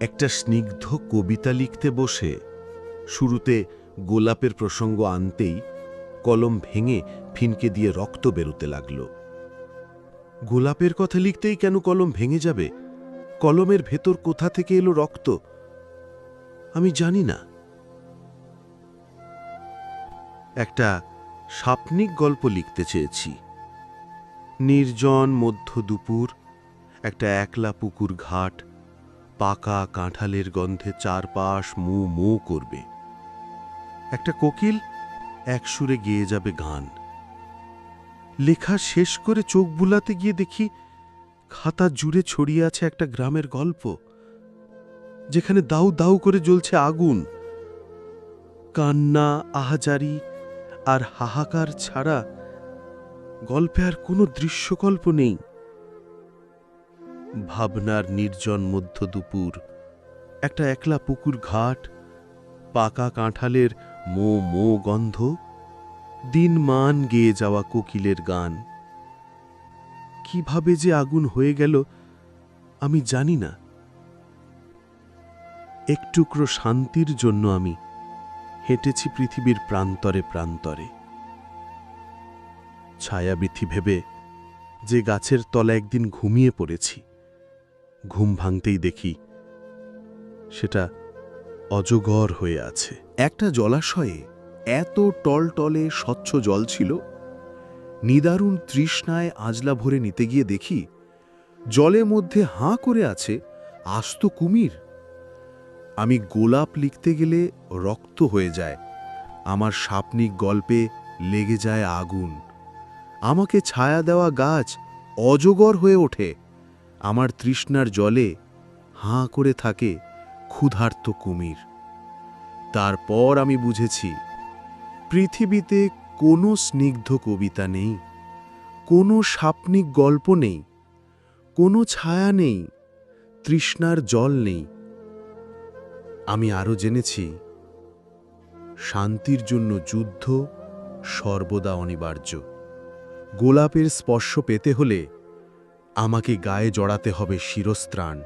একটা স্নিগ্ধ কবিতা লিখতে বসে শুরুতে গোলাপের প্রসঙ্গ আনতেই কলম ভেঙে ফিনকে দিয়ে রক্ত বেরোতে লাগল। গোলাপের কথা লিখতেই কেন কলম ভেঙে যাবে? কলমের ভেতর কোথা থেকে এলো রক্ত আমি জানি না। একটা সাপ্নিক গল্প লিখতে চেয়েছি। নির্জন মধ্য দুপুর, একটা একলা পুকুর ঘাট, পাকা কাঁঠালের গন্ধে চারপাশ মু মু করবে। একটা কোকিল এক সুরে গেয়ে যাবে গান। লেখা শেষ করে চোখ বুলাতে গিয়ে দেখি খাতা জুড়ে ছড়িয়ে আছে একটা গ্রামের গল্প, যেখানে দাউ দাউ করে জ্বলছে আগুন। কান্না, আহাজারি আর হাহাকার ছাড়া গল্পে আর কোনো দৃশ্যকল্প নেই। ভাবনার নির্জন মধ্য দুপুর, একটা একলা পুকুর ঘাট, পাকা কাঁঠালের মো মো গন্ধ, দিনমান গেয়ে যাওয়া কোকিলের গান। কিভাবে যে আগুন হয়ে গেল আমি জানি না। একটুকরো শান্তির জন্য আমি হেঁটেছি পৃথিবীর প্রান্তরে প্রান্তরে। ছায়াবৃথি ভেবে যে গাছের তলা একদিন ঘুমিয়ে পড়েছি, ঘুম ভাঙতেই দেখি সেটা অজগর হয়ে আছে। একটা জলাশয়ে এত টলটলে স্বচ্ছ জল ছিল, নিদারুণ তৃষ্ণায় আজলা ভরে নিতে গিয়ে দেখি জলের মধ্যে হাঁ করে আছে আস্ত কুমির। আমি গোলাপ লিখতে গেলে রক্ত হয়ে যায়, আমার সাপ্নিক গল্পে লেগে যায় আগুন। আমাকে ছায়া দেওয়া গাছ অজগর হয়ে ওঠে, আমার তৃষ্ণার জলে হাঁ করে থাকে ক্ষুধার্ত কুমির। তারপর আমি বুঝেছি, পৃথিবীতে কোনো স্নিগ্ধ কবিতা নেই, কোনো সাপ্নিক গল্প নেই, কোনো ছায়া নেই, তৃষ্ণার জল নেই। আমি আরও জেনেছি, শান্তির জন্য যুদ্ধ সর্বদা অনিবার্য। গোলাপের স্পর্শ পেতে হলে আমাকে গায়ে জড়াতে হবে শিরস্ত্রাণ।